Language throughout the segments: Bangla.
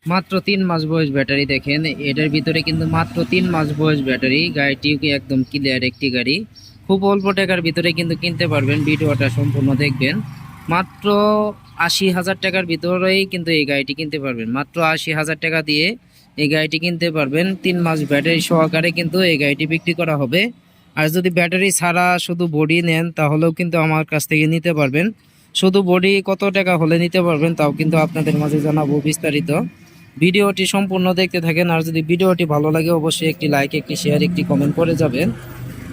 মাত্র 3 মাস বয়স ব্যাটারি। দেখেন এটার ভিতরে কিন্তু মাত্র 3 মাস বয়স ব্যাটারি। গাড়িটিও কি একদম ক্লিয়ার একটি গাড়ি। খুব অল্প টাকার ভিতরে কিন্তু কিনতে পারবেন। ভিডিওটা সম্পূর্ণ দেখবেন। মাত্র 80,000 টাকার ভিতরেই কিন্তু এই গাড়িটি কিনতে পারবেন। মাত্র 80,000 টাকা দিয়ে এই গাড়িটি কিনতে পারবেন। 3 মাস ব্যাটারি সহকারে কিন্তু এই গাড়িটি বিক্রি করা হবে। আর যদি ব্যাটারি ছাড়া শুধু বডি নেন তাহলেও কিন্তু আমার কাছ থেকে নিতে পারবেন। শুধু বডি কত টাকা হলে নিতে পারবেন তাও কিন্তু আপনাদের মাঝে জানাবো বিস্তারিত। ভিডিওটি সম্পূর্ণ দেখতে থাকেন। আর যদি ভিডিওটি ভালো লাগে অবশ্যই একটি লাইক, একটি শেয়ার, একটি কমেন্ট করে যাবেন।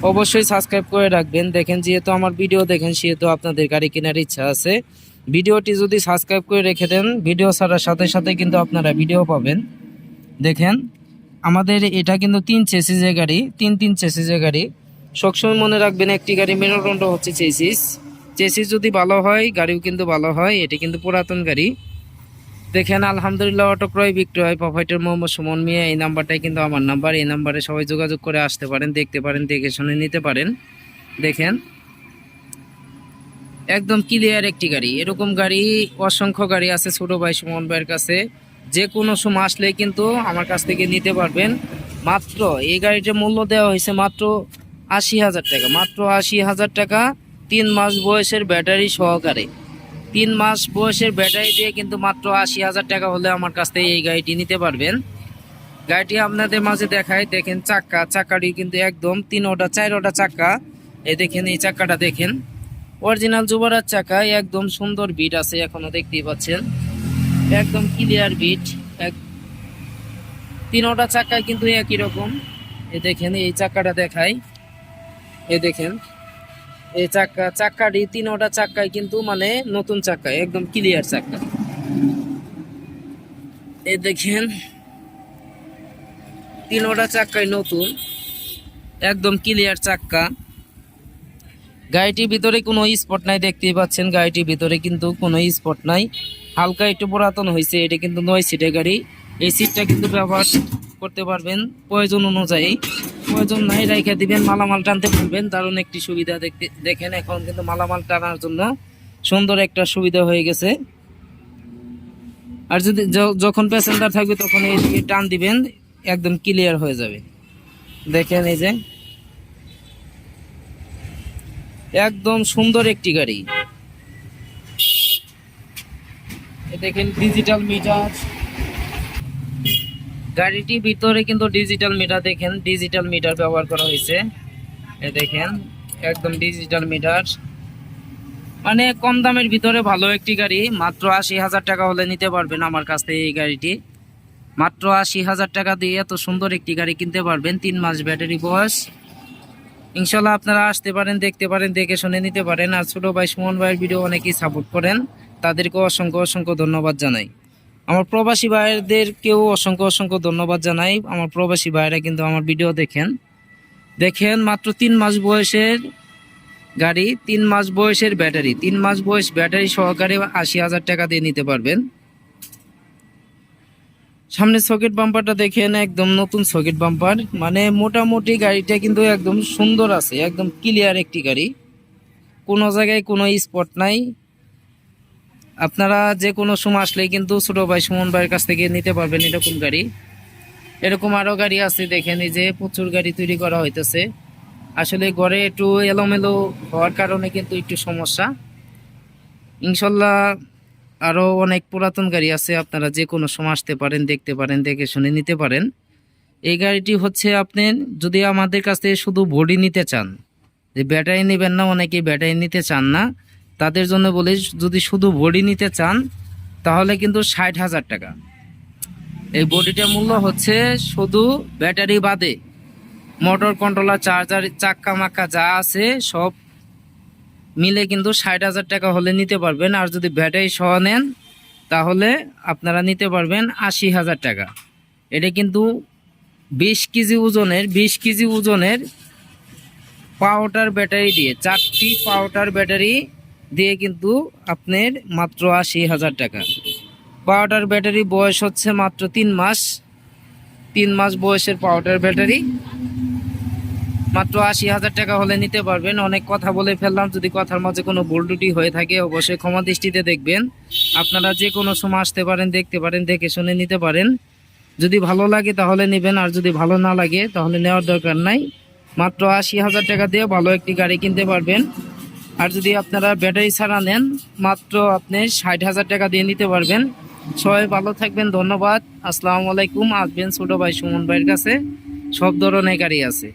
অবশ্যই সাবস্ক্রাইব করে রাখবেন। দেখেন যেহেতু আমার ভিডিও দেখেন সেহেতু আপনাদের গাড়ি কেনার ইচ্ছা আছে। ভিডিওটি যদি সাবস্ক্রাইব করে রেখে দেন, ভিডিও ছাড়ার সাথে সাথে কিন্তু আপনারা ভিডিও পাবেন। দেখেন আমাদের এটা কিন্তু 3 চেসিসের গাড়ি, তিন চেসিসের গাড়ি। সবসময় মনে রাখবেন একটি গাড়ি মেরুদণ্ড হচ্ছে চেসিস। চেসিস যদি ভালো হয় গাড়িও কিন্তু ভালো হয়। এটি কিন্তু পুরাতন গাড়ি। দেখেন আলহামদুলিল্লাহ অটো ক্রয় বিক্রয় প্রোপাইটার মোহাম্মদ সুমন মিয়া। এই নাম্বারটাই কিন্তু আমার নাম্বার। এই নাম্বারে সবাই যোগাযোগ করে আসতে পারেন, দেখতে পারেন, দেখে শুনে নিতে পারেন। দেখেন একদম ক্লিয়ার একটি গাড়ি। এরকম গাড়ি অসংখ্য গাড়ি আছে ছোট ভাই সুমন ভাইয়ের কাছে। যে কোনো সময় আসলে কিন্তু আমার কাছ থেকে নিতে পারবেন। মাত্র এই গাড়িটার মূল্য দেওয়া হয়েছে মাত্র 80,000 টাকা। মাত্র 80,000 টাকা 3 মাস বয়সের ব্যাটারি সহকারে। 3 মাস বয়সের ব্যাটারি দিয়ে কিন্তু মাত্র 80,000 টাকা হলে আমার কাছ থেকে এই গাড়িটি নিতে পারবেন। গাড়িটি আপনাদের মাঝে দেখায়। দেখেন চাকাটি কিন্তু একদম 3-4টা চাকা। এই দেখেন এই চাকাটা দেখেন অরিজিনাল যুবরাজ চাকা। একদম সুন্দর বিট আছে, এখনো দেখতেই পাচ্ছেন একদম ক্লিয়ার বিট। এক 3টা চাকায় কিন্তু একই রকম। এই দেখেন এই চাকাটা দেখাই। এই দেখেন এই চাকাটি 3টা চাকায় কিন্তু মানে নতুন চাকা, একদম ক্লিয়ার চাকা। এই দেখেন 3টা চাকায় নতুন, একদম ক্লিয়ার চাকা। গাড়িটির ভিতরে কোনো স্পট নাই, দেখতেই পাচ্ছেন গাড়িটির ভিতরে কিন্তু কোনো স্পট নাই। হালকা একটু পুরাতন হয়েছে। এটা কিন্তু 9 সিটের গাড়ি। এই সিটটা কিন্তু ব্যবহার করতে পারবেন প্রয়োজন অনুযায়ী। প্রয়োজন নাই রাইখা দিবেন, মালামাল টানতে পারবেন। দারুণ একটি সুবিধা। দেখেন এখন কিন্তু মালামাল টানার জন্য সুন্দর একটা সুবিধা হয়ে গেছে। আর যদি যখন প্যাসেঞ্জার থাকবে তখন এই টান দিবেন, একদম ক্লিয়ার হয়ে যাবে। দেখেন এই যে একদম সুন্দর একটি গাড়ি। দেখেন ডিজিটাল মিটার। গাড়িটির ভিতরে কিন্তু ডিজিটাল মিটার, দেখেন ডিজিটাল মিটার ব্যবহার করা হয়েছে। দেখেন একদম ডিজিটাল মিটার। মানে কম দামের ভিতরে ভালো একটি গাড়ি। মাত্র 80,000 টাকা হলে নিতে পারবেন আমার কাছ থেকে এই গাড়িটি। মাত্র 80,000 টাকা দিয়ে এত সুন্দর একটি গাড়ি কিনতে পারবেন। 3 মাস ব্যাটারি বয়স। ইনশাল্লাহ আপনারা আসতে পারেন, দেখতে পারেন, দেখে শুনে নিতে পারেন। আর ছোট ভাই সুমন ভাইয়ের ভিডিও অনেকেই সাপোর্ট করেন, তাদেরকেও অসংখ্য অসংখ্য ধন্যবাদ জানাই। আমার প্রবাসী ভাইদেরকেও অসংখ্য অসংখ্য ধন্যবাদ জানাই। আমার প্রবাসী ভাইরা কিন্তু আমার ভিডিও দেখেন। দেখেন মাত্র 3 মাস বয়সের গাড়ি, 3 মাস বয়সের ব্যাটারি। 3 মাস বয়স ব্যাটারি সহকারে 80,000 টাকা দিয়ে নিতে পারবেন। সামনে সকেট বাম্পারটা দেখেন, একদম নতুন সকেট বাম্পার। মানে মোটামুটি গাড়িটা কিন্তু একদম সুন্দর আছে, একদম ক্লিয়ার একটি গাড়ি। কোনো জায়গায় কোনো স্পট নাই। আপনারা যে কোনো সময় আসলেই কিন্তু ছোট ভাই সুমন ভাইয়ের কাছ থেকে নিতে পারবেন এরকম গাড়ি। এরকম আরও গাড়ি আছে। দেখেন এই যে প্রচুর গাড়ি তৈরি করা হইতেছে। আসলে ঘরে একটু এলোমেলো হওয়ার কারণে কিন্তু একটু সমস্যা। ইনশাল্লাহ আরও অনেক পুরাতন গাড়ি আছে। আপনারা যে কোনো সময় আসতে পারেন, দেখতে পারেন, দেখে শুনে নিতে পারেন। এই গাড়িটি হচ্ছে আপনি যদি আমাদের কাছ থেকে শুধু বডি নিতে চান, যে ব্যাটারি নেবেন না, অনেকেই ব্যাটারি নিতে চান না, তাদের জন্য বলি যদি শুধু বডি নিতে চান তাহলে কিন্তু 60,000 টাকা। এই বডিটার মূল্য হচ্ছে শুধু ব্যাটারি বাদে মোটর কন্ট্রোলার, চার্জার, চাক্কা মাক্কা যা আছে সব মিলে কিন্তু 60,000 টাকা হলে নিতে পারবেন। আর যদি ব্যাটারি সহ নেন তাহলে আপনারা নিতে পারবেন 80,000 টাকা। এটা কিন্তু 20 কেজি ওজনের পাওয়ার ব্যাটারি দিয়ে, 4টি পাওয়ার ব্যাটারি দিয়ে কিন্তু আপনার মাত্র 80,000 টাকা। পাওয়ার ব্যাটারি বয়স হচ্ছে মাত্র 3 মাস। 3 মাস বয়সের পাওয়ার ব্যাটারি। মাত্র 80,000 টাকা হলে নিতে পারবেন। অনেক কথা বলে ফেললাম, যদি কথার মাঝে কোনো ভুল ত্রুটি হয়ে থাকে অবশ্যই ক্ষমা দৃষ্টিতে দেখবেন। আপনারা যে কোনো সময় আসতে পারেন, দেখতে পারেন, দেখে শুনে নিতে পারেন। যদি ভালো লাগে তাহলে নেবেন, আর যদি ভালো না লাগে তাহলে নেওয়ার দরকার নাই। মাত্র 80,000 টাকা দিয়ে ভালো একটি গাড়ি কিনতে পারবেন। আর যদি আপনারা ব্যাটারি ছাড়া নেন, মাত্র আপনি 60,000 টাকা দিয়ে নিতে পারবেন। সবাই ভালো থাকবেন, ধন্যবাদ। আসসালামু আলাইকুম। আসবেন ছোট ভাই সুমন ভাইয়ের কাছে, সব ধরনের গাড়ি আছে।